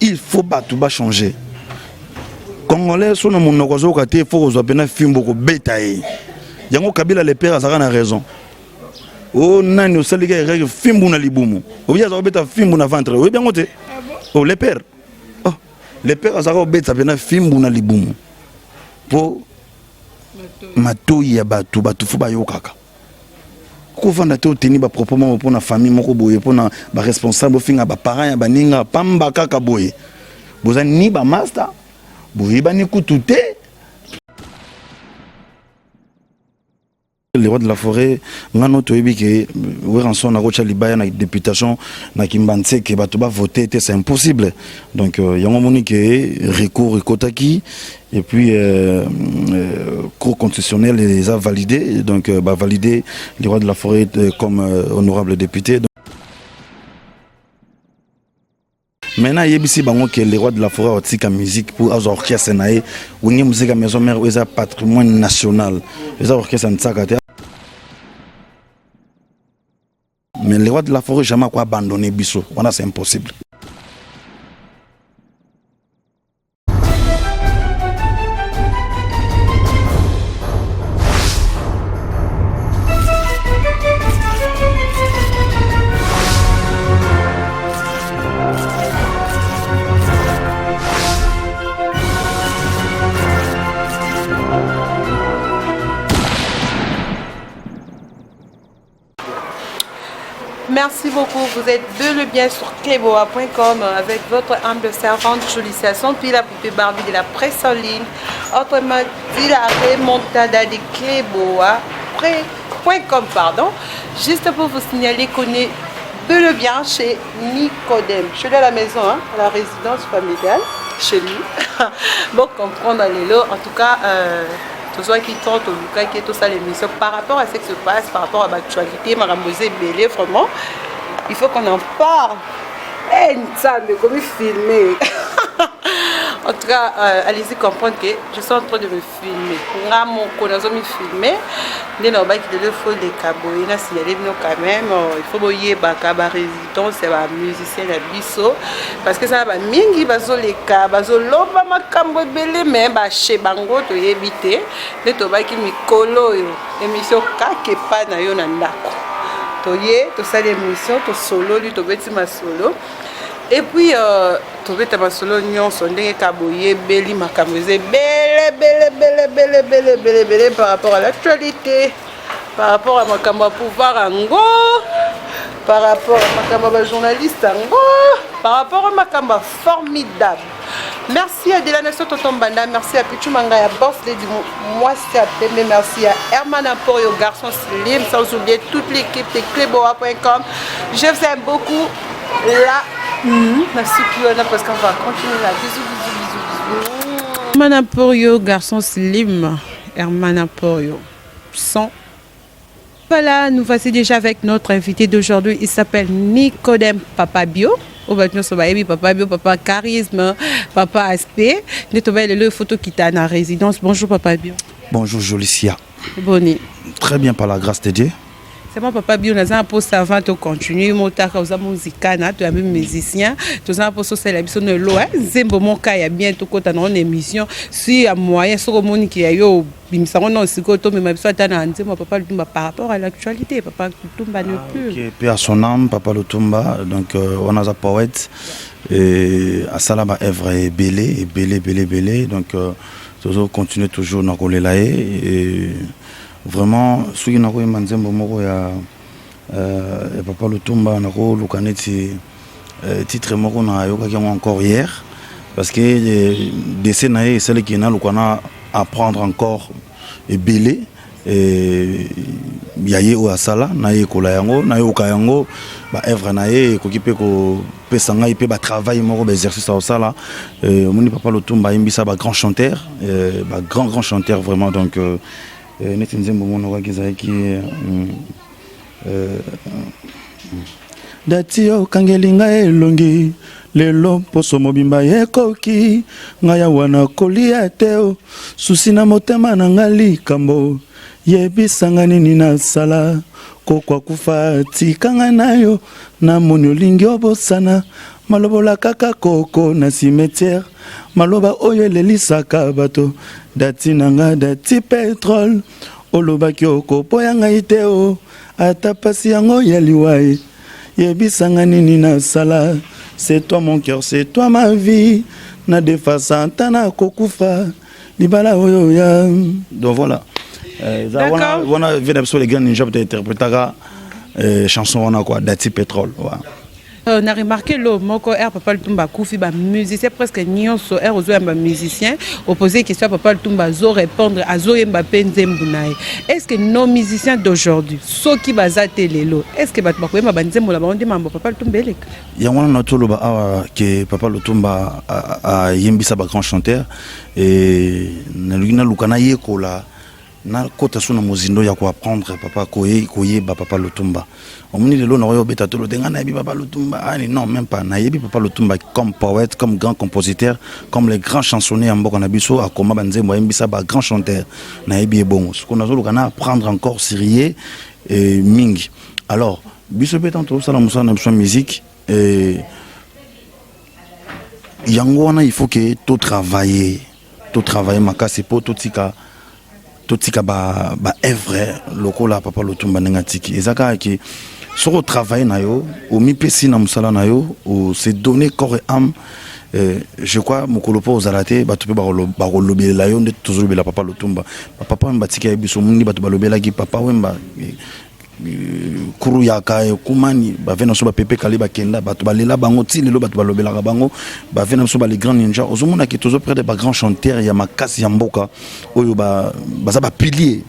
il faut tout ba changer. Congolais sont mon okozo kate faut ozo pena fimbo ko betaye. Yango Kabila le père azaka na raison. Oh nani osaliga règle fimbo na libumu. Obia za beta fimbo na ventre. Oui bien ngote. Oh le père. Oh le père azaka beta pena fimbo na libumu. Po matoyi ya batu faut ba yokaka. Ko vanda te oteni ba proprement pour na famille moko boye pour na ba responsable finga ba parents ya baninga pamba kaka boye. Bozani ni ba master. Boye ba ni kutute. Les rois de la forêt, ngano toyebi ke weranson na rocha libaya na députation na kimbanse ke bato ba voter c'est impossible. Donc yango moni ke recours ekotaki et puis cour constitutionnel les a validé donc ba validé les rois de la forêt comme honorable député. Maintenant yebisi bango que les rois de la forêt otika musique pour az orchestre nae wingi musique maison mère eza patrimoine national. Les orchestres ntsaka. Mais les rois de la forêt jamais quoi abandonner Bisso. Voilà, c'est impossible. Merci beaucoup, vous êtes de le bien sur Kleboa.com avec votre humble servante Jolie Sasson, puis la poupée Barbie de la presse en ligne, autrement dit la remontada de Kleboa.com, pardon. Juste pour vous signaler qu'on est de le bien chez Nicodème. Je suis à la maison, hein, à la résidence familiale, chez lui. Bon, comprendre les lots, en tout cas... tout ça qui tente au Lucas qui est tout ça l'émission par rapport à ce qui se passe, par rapport à l'actualité, Maramosé Bélé, vraiment, il faut qu'on en parle. Eh, ça, mais comme filmer. En tout cas, allez-y comprendre que je suis en train de me filmer. Mon connaissant me filmer. Dès lors qu'il faut des cabots, il quand même, il faut boyer bakaba résidence, c'est un musicien à bisso parce que ça va mingi bazo les cas, bazo loba makambo belé mais ba chez bango to yebité, ne to ba ki mikolo yo, émission kake pa na yo na ndako. To ye, to ça l'émission, to solo, lui to beti ma solo. Et puis, tu veux te solo nyon sondé kaboye beli makamouze belle par rapport à l'actualité, par rapport à makamba pouvoir ango, par rapport à makamba journaliste ango, par rapport à makamba formidable. Merci à Delana Sototombanda, merci à Pichu Mangaya Boss Lady Moissi Apembe, merci à Herman Aporio, garçon slim, sans oublier toute l'équipe de Kleboa.com. Je vous aime beaucoup. Là, merci Piona parce qu'on va continuer là. Bisous. Herman Aporio, garçon slim, Herman Aporio, sans. Voilà, nous voici déjà avec notre invité d'aujourd'hui. Il s'appelle Nicodème Papa Bio. Papa Bio, papa charisme, papa aspect. Nous avons le photo qui est à la résidence. Bonjour Papa Bio. Bonjour Jolicia. Bonne. Très bien par la grâce de Dieu. C'est moi Papa Bio, nous avons un poste avant de continuer. Nous avons musicien, nous avons musicien. Nous avons un poste sur la mission de l'eau. Zembo mon cas, il y a bientôt quand on a une émission. Si à moyen, sur le monde qui a eu, il me semble aussi que mais ma papa Lutumba par rapport à l'actualité. Papa Lutumba ne plus. Ok, paix à son âme, Papa Lutumba. Donc on a un poète et à Salama Evre et Belé. Donc toujours continuer toujours dans le et vraiment ceux qui n'ont pas manzembo moko ya Papa Lutumba nako lukaneti titre moko na yoka ki encore hier parce que décès naé celle qui na lukana apprendre encore et belé et yaye o asala naé kola yango naé okayango ba evre naé kokipe ko pesanga ipe ba travail moko ba exercice au sala moni Papa Lutumba imbisa ba grand chanteur vraiment donc netinzembo mono kizaki dati okangelinga elongi lelo poso mobimba yekoki ngaya wana kolia teo susi na motema na ngali kambo yebisanga nini na sala kokwa kufa tikanga nayo na moni olingi obosana malobola kaka koko na cimetière maloba oyo elelisaka bato dati nanga dati pétrole olobaki okopoya ngai te o ata pasi yango ya liwai yebisanga nini nasala c'est toi mon cœur c'est toi ma vie na defasa ntana kokufa libala oyo ya donc voilà on a vu les grands ninjas peut interpréter chanson on a quoi dati pétrole voilà. On a remarqué le moko air Papa Lutumba Koufi ba musicien presque nyonso air ozo ba musicien opposé question Papa Lutumba zo répondre à zo yemba penzembu nae. Est-ce que nos musiciens d'aujourd'hui ceux qui bazate lelo est-ce que bat bakoyema banzembu la baonde mambo Papa Lutumba elek yangwana na tolo ba awa que Papa Lutumba a yembisa ba grand chanteur et na lukana yekola na kota suna mozindo ya ko apprendre papa koye ba Papa Lutumba omuni lelo na yo beta tolo tenga na yebi Papa Lutumba ani non même pas na yebi Papa Lutumba comme poète comme grand compositeur comme les grands chansonniers en mboka na biso akoma banzembo yembisa ba grand chanteur na yebi bon ce qu'on a zo lukana apprendre encore sérieux et mingi alors biso beta to sala musana na musique et yangwana il faut que tout travailler makasi po tout tika ba œuvre lokola Papa Lutumba nengatiki ezaka ki soko travailler na yo o mi pesi na musala na yo o se donner corps et âme je crois mokolopo ozalate batu pe ba kolobela yo nde toujours bela Papa Lutumba papa mbatiki ya biso mundi batu balobela ki papa wemba kuru yaka kumani ba vena so ba pepe kali ba kenda batu balela bango ti lelo batu balobela bango ba vena so ba les grands ninjas ozomona ki toujours près de ba grands chanteurs ya makasi ya mboka oyo ba za ba pilier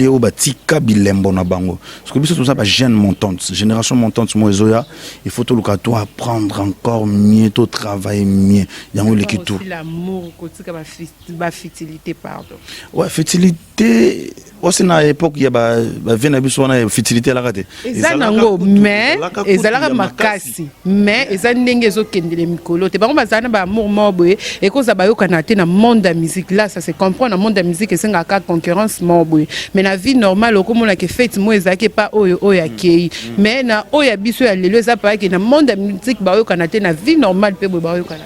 au batika bilembo na bango parce que biso tout ça ba jeune montante génération montante moezoya il faut tout le cadeau apprendre encore mieux tout travailler mieux yango le kitu l'amour kotika ba fertilité pardon ouais fertilité aussi na époque ya ba vena biso na fertilité la raté ezanango mais ezalaka makasi mais ezandenge ezokendele mikolo te bango bazana ba amour moboye et koza bayokana te na monde de la musique là ça se comprend na monde de la musique esenga ka concurrence moboye mais la vie normale okomona ke fête mo ezake pas oyo akei mais na oya biso ya lelo eza pa ke na monde de la musique bayokana te na vie normale pe bayokana.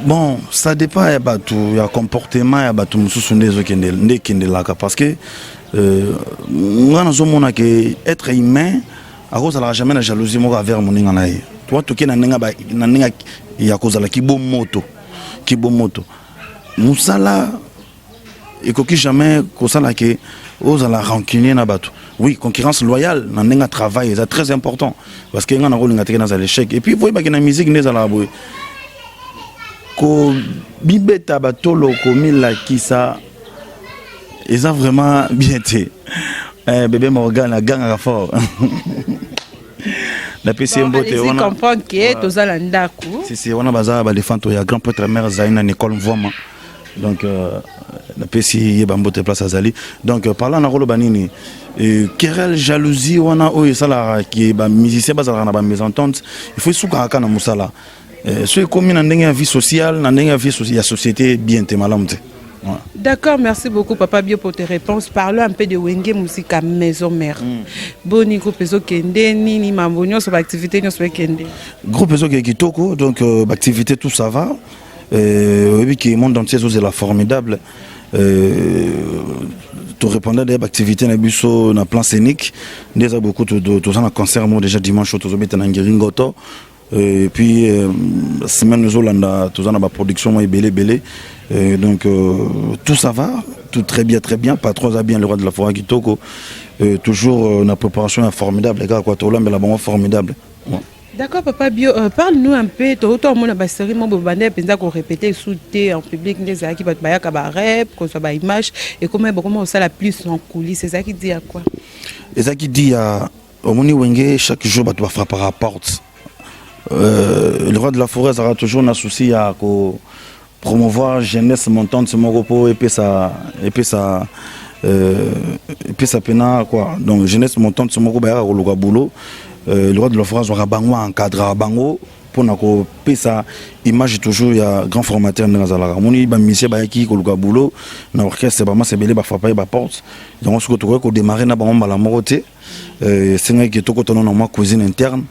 Bon, ça dépend ya batu ya comportement ya batu mususu ndezo kende laka parce que ngana zo mona ke être humain à cause la jamais la jalousie mo envers moninga nae toi to ke na ninga ya cause la kibomoto musala ekoki jamais kosala ke ozala rancunier na batu oui concurrence loyale na ninga travail c'est très important parce que ngana rolinga te na za l'échec et puis voyez ba ke na musique ndezala boy ko bibeta batolo komila kisa eza vraiment bien té bébé Morgan a ganga fort la PC mbote on comprendre que tozala ndaku si on a baza ba elefanto ya grand prêtre mère Zaina Nicole Mvoma donc la PC yeba mbote place azali donc parlant na rolo banini querelle jalousie wana oyo sala ki ba musicien bazala na ba mésentente il faut souka kana musala ceux qui ont une vie sociale, une vie sociale, la société bien te malamte. D'accord, merci beaucoup Papa Bio pour tes réponses. Parlons un peu de Wenge Musique à Maison Mère. Boni groupe Ezo Kende, Nini Mambonio sur l'activité nous sur Kende. Groupe Ezo Kitoko, donc l'activité tout ça va. Oui, qui monde entier c'est la formidable. Tout répondant des activités na biso na plan scénique, déjà beaucoup de ça na concert moi déjà dimanche tout zo na Ngiringoto. Et puis semaine nous Hollanda tout ça na ba production et belé donc tout ça va tout très bien pas trop bien le roi de la forêt Kitoko toujours na préparation formidable les gars quoi tout là mais la bon formidable ouais. D'accord Papa Bio parle-nous un peu tout mon ba série mo bande penza ko répéter souté en public des aki ba bayaka ba rap ko ça ba image et comment ça la plus en coulisses c'est ça qui dit à quoi et ça qui dit à au moni Wenge chaque jour ba doit frapper à la porte. Le roi de la forêt sera toujours un souci à promouvoir jeunesse montante sur mon repos et puis ça pena quoi donc jeunesse montante sur mon repos à boulot le roi de la forêt sera bango encadré bango pour na ko pesa image toujours il y a grand formateur dans la moni ba monsieur ba ki ko luka boulot na orchestre ba ma belé ba frapper ba porte donc ce que tu ko démarrer na bango la moroté c'est nga ki to ko tono na moi cuisine interne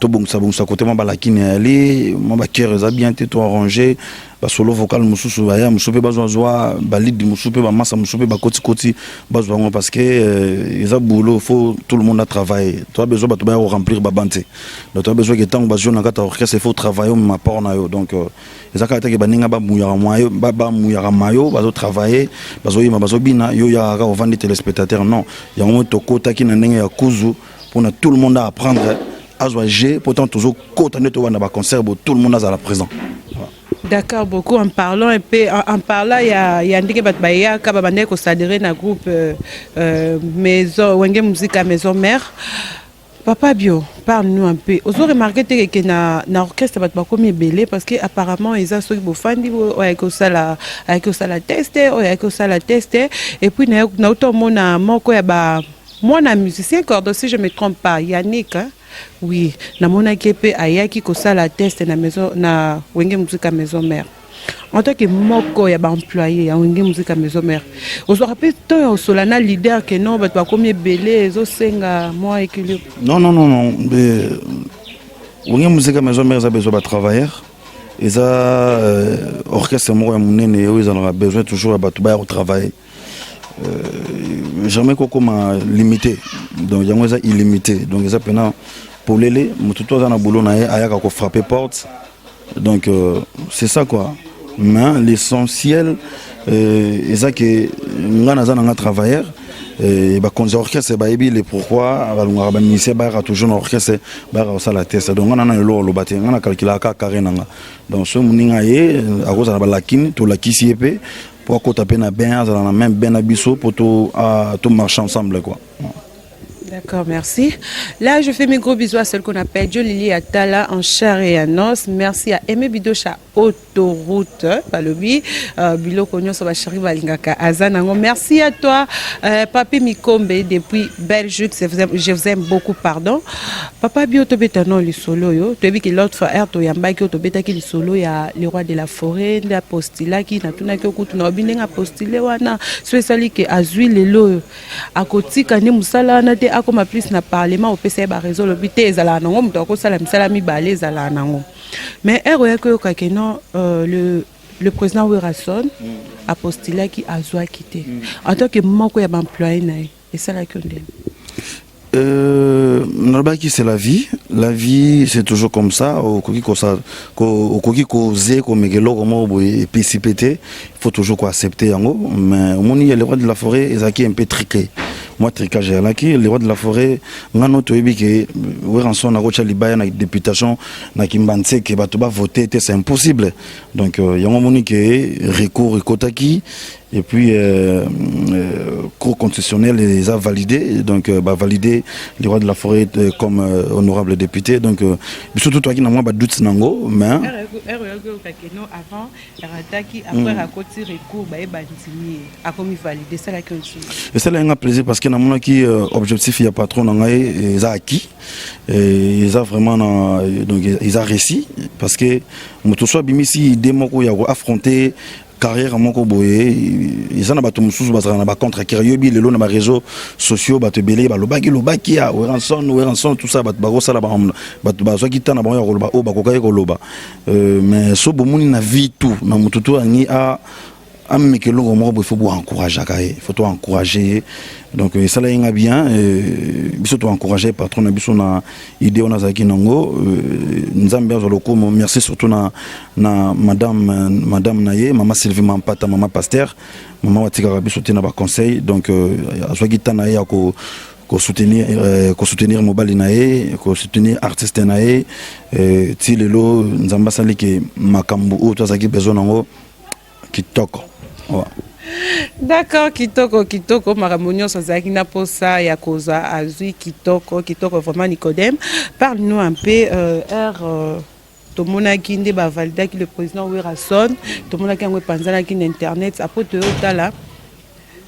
bon ça côté moi la kine aller moi ba cœur ça bien tout arrangé ba solo vocal mususu ba ya musupe bazwa ba lead musupe ba massa musupe ba koti bazwa parce que ils a boulot faut tout le monde a travaillé tu as besoin ba to ba remplir ba banté donc tu as besoin que tant ba jeune ngata orchestre il faut travailler ma part na yo donc ils a ka que ba ninga ba muyara mayo ba muyara mayo ba travailler bazo yima bazo bina yo ya ka vendre téléspectateurs non ya mo to kota ki na ndenge ya kuzu pour tout le monde à apprendre à jouer pourtant toujours côté to na ba concert tout le monde à la présent. D'accord, beaucoup. En parlant un peu, en parlant, il y a Ndike Batbaya, Kababane, qui s'adhère dans le groupe Maison, Wenge Musique à Maison Mère. Papa Bio, parle-nous un peu. Vous avez remarqué que dans l'orchestre, il y a comme belé parce qu'apparemment, ils ont ceux qui font avec ça la tester, et puis, il y a autant de moi, un musicien, si je ne me trompe pas, Yannick, hein? Oui, na mona kepe ayaki ko sala test na maison na Wenge Musique à Maison Mère. En tant que moko ya ba employé ya Wenge Musique à Maison Mère. On se rappelle toi au solana leader que non ba comme belé zo senga moi équilibre. Non. Wenge Musique à Maison Mère ça besoin de travailleurs. Et ça orchestre moi monene ils ont besoin toujours ba to ba travailler. Jamais qu'on m'a limité donc il y a illimité donc ça pendant pour les tout dans boulot na ayaka ko frapper porte donc c'est ça quoi mais l'essentiel et ça que ngana za nga travailleur et ba konza orchestre ba ebi le pourquoi ba ministère ba toujours orchestre ba ça la test donc ngana na lo baté ngana calculer ka carré nanga donc ce muninga ye a cause na ba lakini to lakisi epé pour qu'on tape na bien dans la même ben abisso pour tout marcher ensemble quoi. D'accord, merci. Là, je fais mes gros bisous à celle qu'on appelle Jolili Atala en chair et en os. Merci à Aimé Bidocha Autoroute, Palobi, Bilo Konyo Soba Chari Balingaka Azanango. Merci à toi, Papi Mikombe depuis Belgique. Je vous aime beaucoup, pardon. Papa Bio Tobetano, le solo, yo. Tu as vu que l'autre frère, tu as vu que Tobeta qui le solo, il y a le roi de la forêt, la postila qui n'a tout n'a que tu n'as bien postulé, wana. Spécialement que Azui le lo, à côté, quand nous musala, na te comme plus na parlement au PC ba réseau le bité ezala nango muto ko sala misala mi balé ezala nango mais eroya ko ka non le président Werason a postulé qui a zoa quitté en tant que moko ya employé na et ça la condamne Nalbaki c'est la vie c'est toujours comme ça au koki ko megelo comme boy PCPT il faut toujours quoi accepter yango mais au moni les rois de la forêt ezaki un peu triqué moi tricage là qui les rois de la forêt ngano to yebi ke Weranson na rocha libaya na députation na kimbanse ke bato ba voter c'est impossible donc yango moni ke recours ekotaki et puis cour constitutionnel les a validé donc validé les rois de la forêt comme honorable député donc surtout toi qui n'a moi ba doute nango mais avant rataki après a côté recours ba bandini a comme validé ça la continue et ça là un plaisir parce que na mon qui objectif il y a patron nangai ils a acquis et ils a vraiment donc ils a réussi parce que moto soit bimisi demoko ya affronter carrière moko boye izana bato mususu bazana na ba contre yobi lelo na ba réseaux sociaux bato belé ba lobaki ya Weranson tout ça bato ba sala ba bato ba soki tana ba ya koloba o ba kokai koloba mais so bomuni na vie tout na mututu ani a amekelo ngo il faut encourager il faut encourager donc ça là inga bien biso to encourager patron na biso na idée on a zaki nango nzambe azoloko merci surtout na madame naye maman Sylvie Mampata maman Pasteur maman watika biso tena ba conseil donc azwaki tana ya ko soutenir mobile nae ko soutenir artiste nae ti lelo nzamba sali ke makambu o to zaki besoin nango kitoko. Ouais. D'accord, kitoko maramonio sazaki na posa ya koza azui kitoko vraiment Nicodème. Parle-nous un peu tout le monde a qui ne validé que le président Werason, tout le monde a qui panzana qui internet après tout là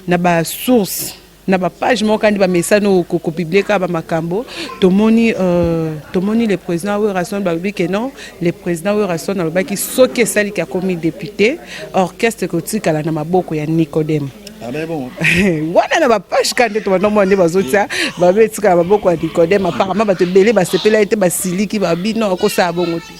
na ba source na ba page mo kandi ba message no ko publier ka ba makambo tomoni le président Werason ba bi que non le président Werason na ba ki soke sali ka comme député orchestre kotika la na maboko ya Nicodème Ah ben bon. Wana na ba page quand to no monde bazotia ba betika ba boko ya Nicodème apparemment ba te belé ba sepela été ba siliki ba bino ko sa bongo te.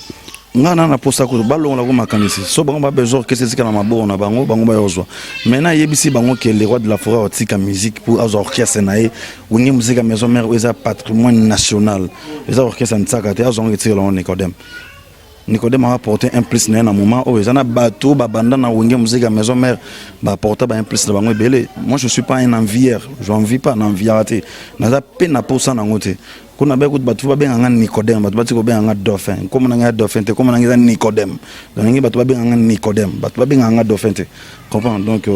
Ngana na posa ko balongo la ko makanisi. So bango ba besoin que c'est ce que na mabo na bango ba yozwa. Maintenant yebisi bango que les rois de la forêt otika musique pour az orchestre nae wingi musique à maison mère eza patrimoine national. Eza orchestre ntsaka te azongo tira la Nicodème. Nicodème a apporté un plus à un moment où ils ont un bateau, babanda na wenge musique à maison mère, bah apporter un plus dans bango belé. Moi je suis pas un envieur, je n'envie pas d'envier. N'a peine à poser en côté. Qu'on a beaucoup de bateaux, ba bien un Nicodème, bateau ba bien un dauphin. Comme on a un dauphin, comme on a un Nicodème. Donc un bateau ba bien un Nicodème, bateau ba bien un dauphin. Comprends? Donc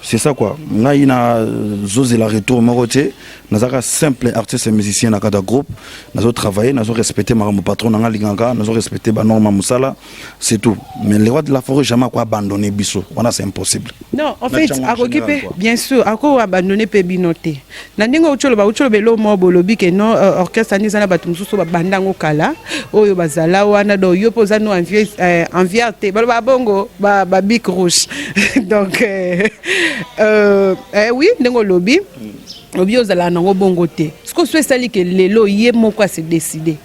c'est ça quoi. Là il y a Zosé la retour moroté. Nous avons simple artiste et musicien dans le groupe. Nous avons travaillé, nous avons respecté mon patron dans la Liganga, nous avons respecté Norma Moussala, c'est tout. Mais les rois de la forêt jamais quoi abandonner Bisso. Voilà, c'est impossible. Non, en fait, à occuper, bien sûr, à quoi abandonner Pébinoté. Nandingo ucholo belo mo bolobi que non orchestre ni zana batumsuso ba bandango kala, oyo bazala wana do yo poza no enviarte, ba bongo ba bic rouge. Donc oui, ndingo lobby. Obiozala nango bongo te. Ce qu'on souhaite c'est que lelo yé moko se décider.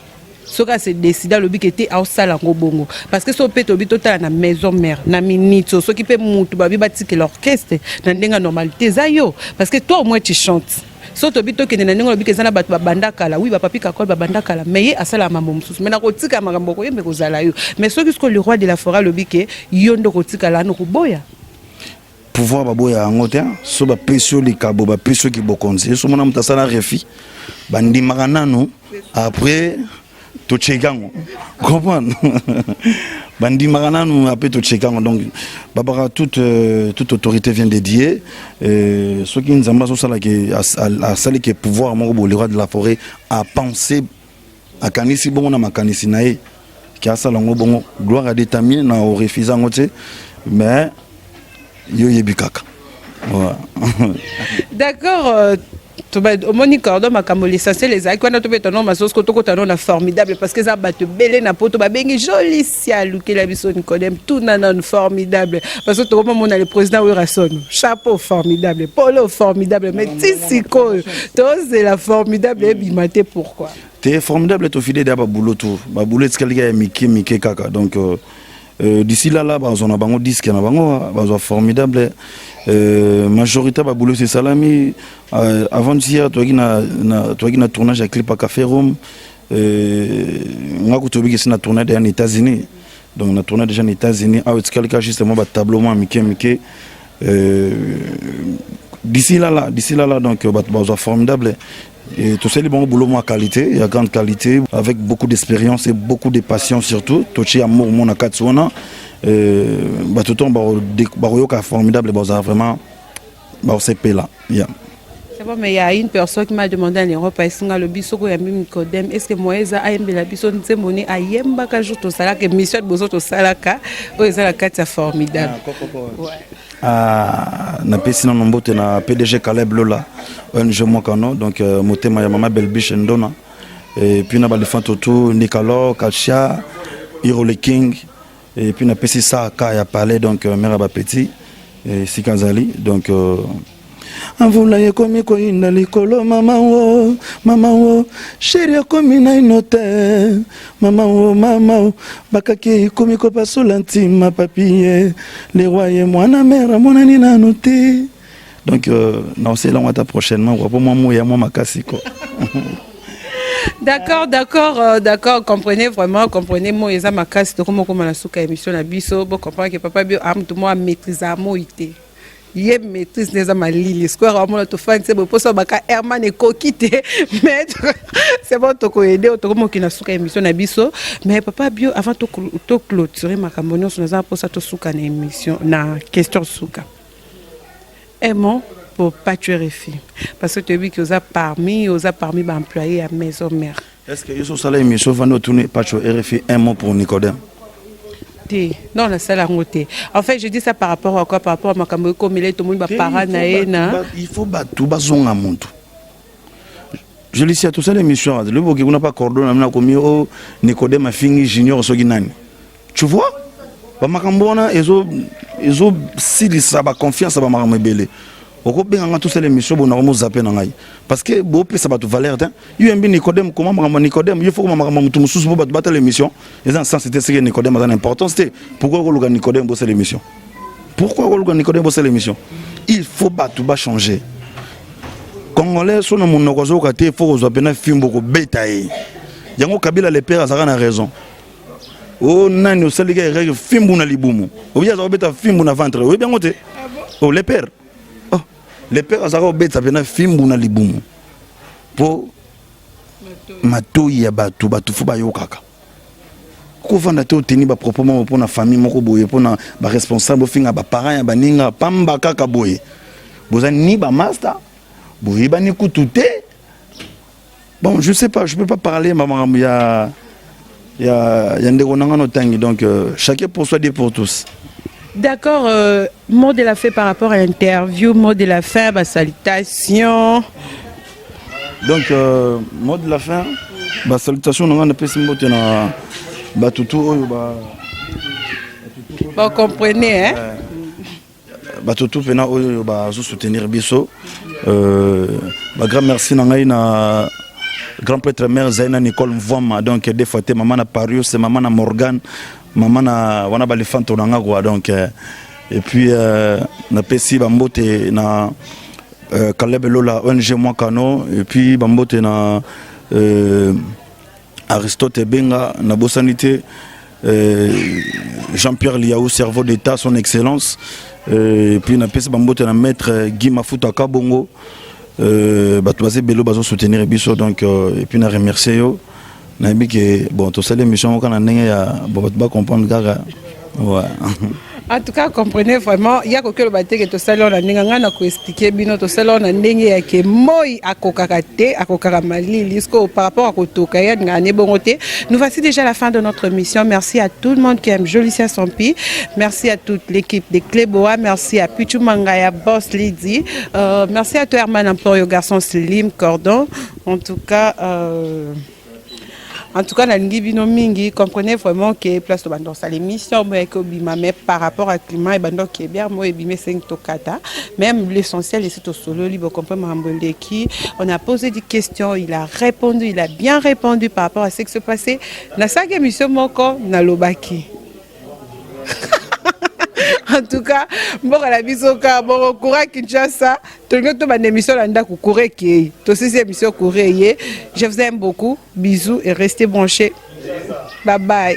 Ce qu'on se décider le but était au sala ngo bongo parce que so peto bitota na maison mère na minito ce qui peut mutu ba bibatike l'orchestre na ndenga normalité za yo parce que toi au moins tu chantes. So to bito ke na ndenga lo bikezana batu ba bandakala oui ba papi kakol ba bandakala mais asala mambo mususu mais na kotika makambo ko yembe kozala yo mais ce que le roi de la forêt le bike yo ndo kotika la no koboya pouvoir baboya ngote so ba pesio likabo ba pesio ki bokonzi so mona mutasana refi bandi maranano après to chekango comprendre bandi maranano après to chekango donc babara toute autorité vient dédier ceux qui nous ambassent ça là qui à celle qui pouvoir mo le roi de la forêt à penser à kanisi bongo na makanisi nae qui a ça longo bongo gloire à déterminer na au refusant ngote mais yo yebikaka voilà. D'accord. Au moni cordon makambo l'essentiel les ailes quand on peut ton masos ko to na formidable parce que ça bat belé na poto ba bengi joli sialu que la biso Nicodème tout nanan formidable parce que tout le monde a le président Wirason chapeau formidable polo formidable mais tisiko c'est la formidable et bimaté pourquoi t'es formidable to fidèle ba boulot tout ba boulot tskalika miki kaka donc d'ici là on a bango disque na bango formidable majorité ba boulot c'est salami avant hier toi qui na tournage à clip à Café Rome nga kutobi que c'est na tournage aux États-Unis donc na tournage déjà aux États-Unis ah c'est quelque justement ba tableau miki d'ici là donc ba formidable. Et tout ça, les bons boulot, qualité, il y a grande qualité, avec beaucoup d'expérience et beaucoup de patience surtout. Tochi amour, mon akatsona, tout le temps, formidable, vraiment, c'est là. C'est bon, mais il y a une personne qui m'a demandé en Europe, est-ce que le biso ko yambi Nicodème, est-ce que Moïse a aimé la biso nzemoni a yemba ka jour to salaka mission de bozo to salaka, o ezala kati formidable. Na pesi na nombote na PDG Caleb Lola ONG Mokano donc motema ya mama Belbiche Ndona et puis na balifant tout Nicolor Kacha Hiro le King et puis na pesi ça ka ya parler donc mère ba petit et Sikazali donc Avula yekomi ko ina likolo mama wo chérie komi na inote mama wo bakaki komi ko pasola ntima papier les rois et mwana mère monani na noté donc non c'est là on va prochainement pour moi ya moi makasi ko. D'accord, comprenez moi eza makasi to comme la souka émission na biso bon comprendre que papa bio am tout moi maîtriser moité. Yé maîtrise les amalili square vraiment to fan c'est bon pour ça baka Herman et kokité mais c'est bon to ko aider to comme qui na souka émission na biso mais papa bio avant to clôturer makambo nyonso na za pour ça to souka na émission na question souka aimons pour pas tuer les filles parce que tu as vu que vous a parmi ba employés à maison mère est-ce que yo ça la émission va nous tourner pas tuer RFI un mot pour Nicodème. Non, la salle à côté. En fait, je dis ça par rapport à quoi? Par rapport à ma caméra, comme il est tout le monde va paranaï. Il faut battre tout bazon à monde. Je lis à tout ça l'émission. Le beau qui n'a pas cordon, on a commis au Nicodème a fini junior au Guinane. Tu vois? Bah ma cambona, ils ont si ça va confiance à ma belé. Oko benga tous les émissions bon na zapper na ngai parce que bo pesa ba tu valeur hein. UMB Nicodème comment maman Nicodème il faut que maman mutu mususu bo battre l'émission. Les enfants c'était ce que Nicodème a important c'était pourquoi ko Nicodème bosser l'émission. Pourquoi ko Nicodème bosser l'émission. Il faut battre ba changer. Congolais sont na monoko zo ka te faut ko pena fimbo ko betaye. Yango Kabila les pères azaka na raison. Oh nani osaliga règle fimbo na libumu. Obia zo beta fimbo na ventre. Oui bien ngote. Oh les pères. Oh les pères azaka beta pena fimbo na libumu. Po matoi ya batu fu ba yokaka. Ko vanda te oteni ba proprement pour na famille moko boye pour na ba responsable finga ba parents ya baninga pamba kaka boye. Bozani ni ba master. Boye ba ni kutute. Bon, je sais pas, je peux pas parler, maman. Il y a des donc chacun pour soi, Dieu pour tous. D'accord, mot de la fin par rapport à l'interview, mot de la fin, bah, salutation. Donc, mot de la fin, bah, salutation, on a un symbole na bah tout Vous comprenez, hein? Bah tout pena bah soutenir biso. Bah grand merci na grand prêtre mère Zaina Nicole Mvoma donc des fois maman na Parius maman na Morgan maman na wana balifante onanga quoi donc et puis na pesi bambote na Caleb Lola ONG Mwakano et puis bambote na Aristote Benga na Bosanité Jean-Pierre Liaou cerveau d'état son excellence et puis na pesi bambote na maître Guy Mafuta Kabongo batouazé Bello bazo soutenir biso donc et puis na remercier yo na bi que bon to sale mission kana ndenge ya ba comprendre gaga ouais. En tout cas, comprenez vraiment, il y a quelque chose que tout ça là on a n'engana ko expliquer bino tout ça là on a ndenge ya ke moi akokakate akokaramali lisco par rapport à kotoka ya ngane bongote. Nous voici déjà à la fin de notre mission. Merci à tout le monde qui aime Jolicia Sampi. Merci à toute l'équipe de Cléboa, merci à Pichu Mangaya Boss Lydie. Merci à toi Herman Emporio garçon Slim Cordon. En tout cas dans l'Ingibino Mingi, comprenez vraiment que place de Bandon, ça l'émission, mais par rapport au climat, et Bandon qui est bien, moi, et bimé 5 tokata. Même l'essentiel, et c'est au solo, libre, comprenez, qui on a posé des questions, il a répondu, il a bien répondu par rapport à ce qui se passait. Dans sa émission, moko, na lobaki. En tout cas, bon la bisoka, bon courage Kinshasa, tout le monde a une émission là courir qui, tout ces émissions courir. Je vous aime beaucoup, bisous et restez branchés. Bye bye.